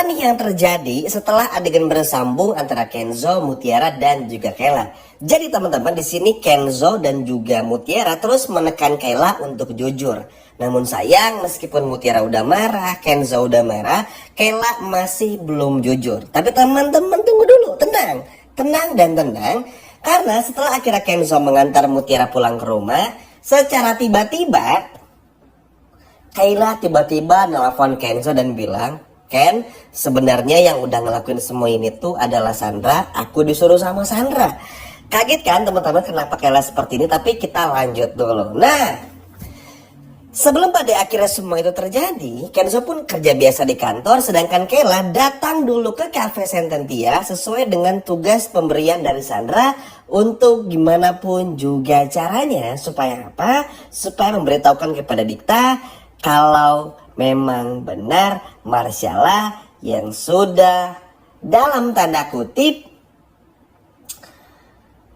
Apa nih yang terjadi setelah adegan bersambung antara Kenzo, Mutiara dan juga Kayla? Jadi teman-teman, di sini Kenzo dan juga Mutiara terus menekan Kayla untuk jujur. Namun sayang, meskipun Mutiara udah marah, Kenzo udah marah, Kayla masih belum jujur. Tapi teman-teman tunggu dulu, tenang, tenang dan tenang. Karena setelah akhirnya Kenzo mengantar Mutiara pulang ke rumah, secara tiba-tiba Kayla tiba-tiba nelfon Kenzo dan bilang, Ken, sebenarnya yang udah ngelakuin semua ini tuh adalah Sandra. Aku disuruh sama Sandra. Kaget kan teman-teman kenapa Kayla seperti ini? Tapi kita lanjut dulu. Nah, sebelum pada akhirnya semua itu terjadi, Kenzo pun kerja biasa di kantor. Sedangkan Kayla datang dulu ke Cafe Sententia sesuai dengan tugas pemberian dari Sandra. Untuk gimana pun juga caranya. Supaya apa? Supaya memberitahukan kepada Dikta kalau memang benar Marsyalla yang sudah dalam tanda kutip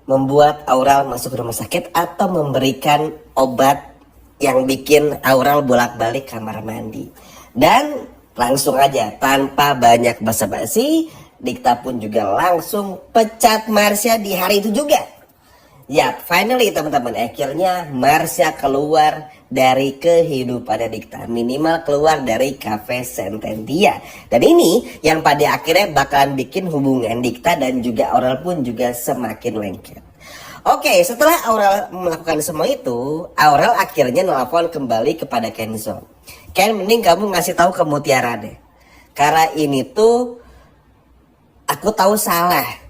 membuat Aural masuk rumah sakit atau memberikan obat yang bikin Aural bolak-balik kamar mandi. Dan langsung aja tanpa banyak basa-basi, Dikta pun juga langsung pecat Marsha di hari itu juga. Ya, finally teman-teman, akhirnya Marsha keluar dari kehidupan Dikta. Minimal keluar dari Cafe Sententia. Dan ini yang pada akhirnya bakalan bikin hubungan Dikta dan juga Aural pun juga semakin lengket. Oke, setelah Aural melakukan semua itu, Aural akhirnya nelfon kembali kepada Kenzo. Ken, mending kamu ngasih tahu ke Mutiara deh. Karena ini tuh aku tahu salah.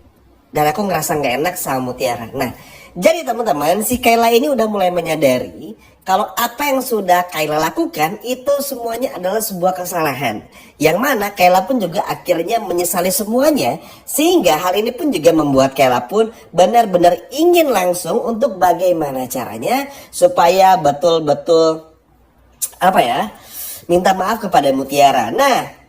Dan aku ngerasa gak enak sama Mutiara. Nah, jadi teman-teman, si Kayla ini udah mulai menyadari kalau apa yang sudah Kayla lakukan itu semuanya adalah sebuah kesalahan. Yang mana Kayla pun juga akhirnya menyesali semuanya. Sehingga hal ini pun juga membuat Kayla pun benar-benar ingin langsung untuk bagaimana caranya supaya betul-betul minta maaf kepada Mutiara. Nah,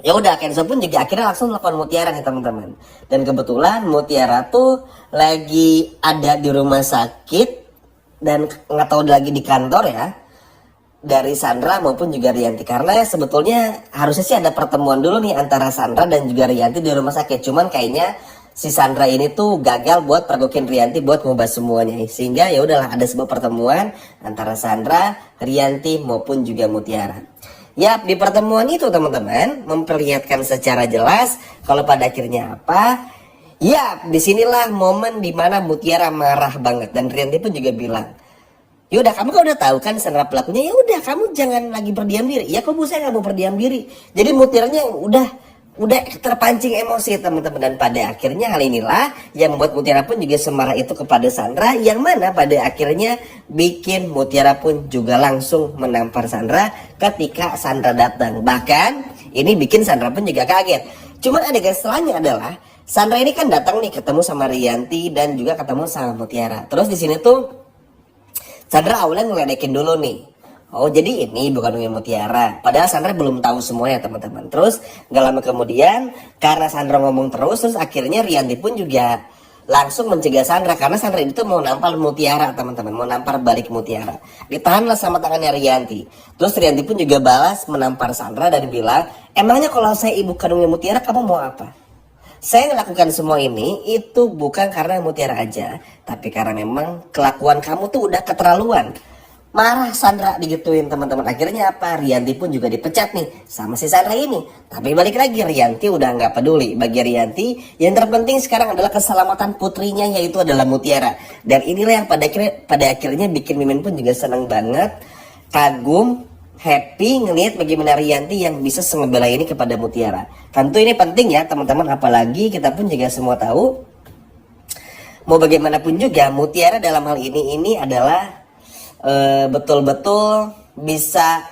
ya udah, Kenzo pun juga akhirnya langsung telepon Mutiara nih teman-teman. Dan kebetulan Mutiara tuh lagi ada di rumah sakit dan nggak tahu lagi di kantor ya, dari Sandra maupun juga Rianti. Karena sebetulnya harusnya sih ada pertemuan dulu nih antara Sandra dan juga Rianti di rumah sakit. Cuman kayaknya si Sandra ini tuh gagal buat pergokin Rianti buat ngubah semuanya. Sehingga ya udahlah, ada sebuah pertemuan antara Sandra, Rianti maupun juga Mutiara. Ya, di pertemuan itu teman-teman memperlihatkan secara jelas kalau pada akhirnya apa? Ya, disinilah momen dimana Mutiara marah banget dan Rianti pun juga bilang, yaudah kamu kan udah tahu kan Sandra pelakunya, ya udah kamu jangan lagi berdiam diri. Ya kok saya nggak mau berdiam diri. Jadi Mutiaranya udah terpancing emosi teman-teman, dan pada akhirnya hal inilah yang membuat Mutiara pun juga semarah itu kepada Sandra, yang mana pada akhirnya bikin Mutiara pun juga langsung menampar Sandra ketika Sandra datang. Bahkan ini bikin Sandra pun juga kaget. Cuman adegan setelahnya adalah Sandra ini kan datang nih ketemu sama Rianti dan juga ketemu sama Mutiara. Terus di sini tuh Sandra awalnya ngeledekin dulu nih. Oh, jadi ini bukan Uya Mutiara. Padahal Sandra belum tahu semuanya teman-teman. Terus gak lama kemudian karena Sandra ngomong terus akhirnya Rianti pun juga langsung mencegah Sandra. Karena Sandra itu mau nampar Mutiara teman-teman. Mau nampar balik Mutiara. Ditahanlah sama tangannya Rianti. Terus Rianti pun juga balas menampar Sandra dan bilang, emangnya kalau saya ibu kandungnya Mutiara kamu mau apa? Saya melakukan semua ini itu bukan karena Mutiara aja. Tapi karena memang kelakuan kamu tuh udah keterlaluan. Marah Sandra digituin teman-teman. Akhirnya apa? Rianti pun juga dipecat nih sama si Sandra ini. Tapi balik lagi, Rianti udah nggak peduli. Bagi Rianti yang terpenting sekarang adalah keselamatan putrinya, yaitu adalah Mutiara. Dan inilah yang pada akhirnya bikin Mimin pun juga senang banget, kagum, happy ngelihat bagaimana Rianti yang bisa sengebela ini kepada Mutiara. Tentu ini penting ya teman-teman, apalagi kita pun juga semua tahu mau bagaimanapun juga Mutiara dalam hal ini adalah betul-betul bisa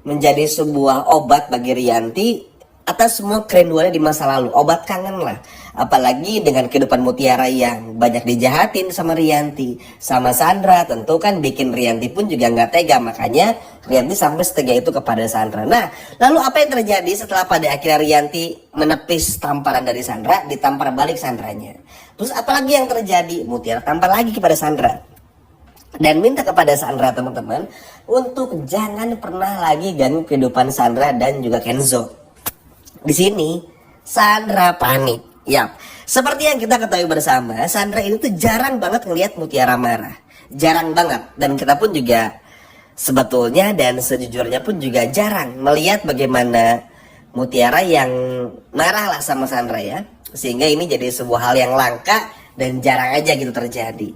menjadi sebuah obat bagi Rianti atas semua kerinduannya di masa lalu. Obat kangen lah. Apalagi dengan kehidupan Mutiara yang banyak dijahatin sama Rianti, sama Sandra. Tentu kan bikin Rianti pun juga nggak tega. Makanya Rianti sampai setega itu kepada Sandra. Nah, lalu apa yang terjadi setelah pada akhirnya Rianti menepis tamparan dari Sandra, ditampar balik Sandranya. Terus apalagi yang terjadi? Mutiara tampar lagi kepada Sandra. Dan minta kepada Sandra teman-teman untuk jangan pernah lagi ganggu kehidupan Sandra dan juga Kenzo. Di sini Sandra panik. Yap, seperti yang kita ketahui bersama, Sandra ini tuh jarang banget ngelihat Mutiara marah. Jarang banget. Dan kita pun juga sebetulnya dan sejujurnya pun juga jarang melihat bagaimana Mutiara yang marah lah sama Sandra ya. Sehingga ini jadi sebuah hal yang langka dan jarang aja gitu terjadi.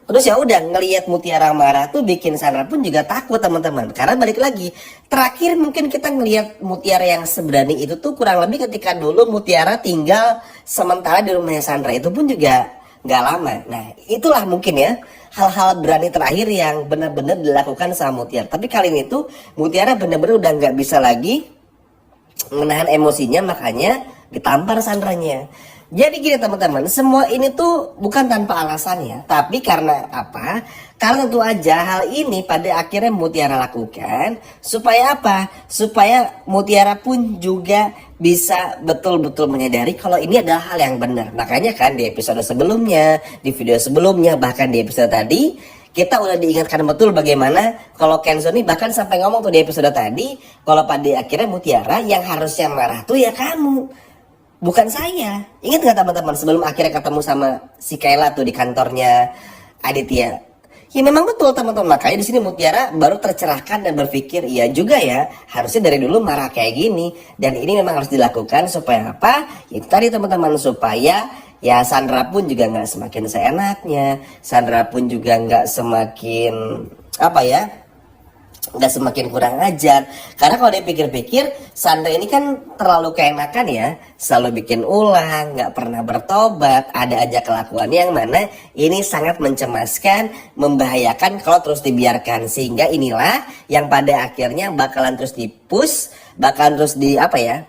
Terus ya udah ngelihat Mutiara marah tuh bikin Sandra pun juga takut teman-teman. Karena balik lagi, terakhir mungkin kita ngelihat Mutiara yang seberani itu tuh kurang lebih ketika dulu Mutiara tinggal sementara di rumahnya Sandra, itu pun juga nggak lama. Nah itulah mungkin ya hal-hal berani terakhir yang benar-benar dilakukan sama Mutiara. Tapi kali ini tuh Mutiara benar-benar udah nggak bisa lagi menahan emosinya, makanya ditampar Sandranya. Jadi gini teman-teman, semua ini tuh bukan tanpa alasan ya, tapi karena apa? Karena tentu aja hal ini pada akhirnya Mutiara lakukan supaya apa? Supaya Mutiara pun juga bisa betul-betul menyadari kalau ini adalah hal yang benar. Makanya kan di episode sebelumnya, di video sebelumnya, bahkan di episode tadi, kita udah diingatkan betul bagaimana kalau Kenzo nih bahkan sampai ngomong tuh di episode tadi, kalau pada akhirnya Mutiara yang harusnya marah tuh ya kamu, bukan saya. Ingat gak teman-teman sebelum akhirnya ketemu sama si Kayla tuh di kantornya Aditya? Ya memang betul teman-teman, makanya di sini Mutiara baru tercerahkan dan berpikir iya juga ya, harusnya dari dulu marah kayak gini. Dan ini memang harus dilakukan supaya apa? Ya itu tadi teman-teman, supaya ya Sandra pun juga nggak semakin seenaknya, Sandra pun juga nggak semakin apa ya, nggak semakin kurang ajar. Karena kalau dipikir-pikir Sandra ini kan terlalu keenakan ya, selalu bikin ulah, nggak pernah bertobat, ada aja kelakuan yang mana ini sangat mencemaskan, membahayakan kalau terus dibiarkan. Sehingga inilah yang pada akhirnya bakalan terus dipush, bakalan terus di apa ya,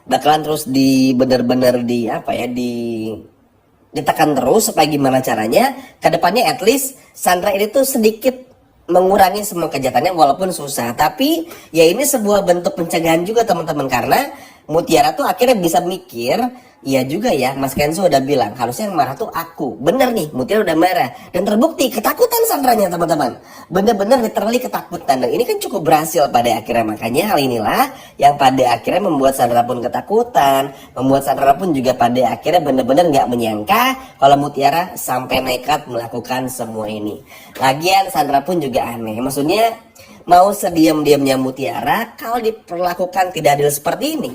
bakalan terus di bener-bener di apa ya, ditekan terus supaya gimana caranya kedepannya at least Sandra ini tuh sedikit mengurangi semua kejahatannya walaupun susah. Tapi ya ini sebuah bentuk pencegahan juga teman-teman, karena Mutiara tuh akhirnya bisa mikir, iya juga ya Mas Kenzo udah bilang harusnya yang marah tuh aku. Bener nih, Mutiara udah marah dan terbukti ketakutan Sandranya teman-teman, bener-bener literally ketakutan. Dan ini kan cukup berhasil pada akhirnya. Makanya hal inilah yang pada akhirnya membuat Sandra pun ketakutan, membuat Sandra pun juga pada akhirnya bener-bener gak menyangka kalau Mutiara sampai nekat melakukan semua ini. Lagian Sandra pun juga aneh, maksudnya mau sediam-diamnya Mutiara kalau diperlakukan tidak adil seperti ini,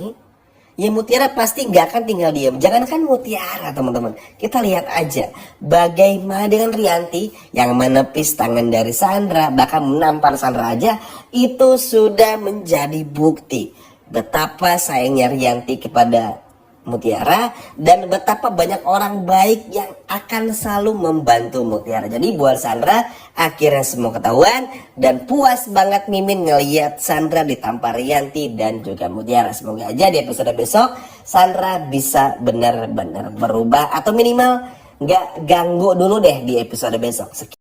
ya Mutiara pasti nggak akan tinggal diam. Jangankan Mutiara teman-teman, kita lihat aja bagaimana dengan Rianti yang menepis tangan dari Sandra, bahkan menampar Sandra aja. Itu sudah menjadi bukti betapa sayangnya Rianti kepada Mutiara dan betapa banyak orang baik yang akan selalu membantu Mutiara. Jadi buat Sandra akhirnya semua ketahuan dan puas banget Mimin ngeliat Sandra ditampar Rianti dan juga Mutiara. Semoga aja di episode besok Sandra bisa benar-benar berubah atau minimal nggak ganggu dulu deh di episode besok.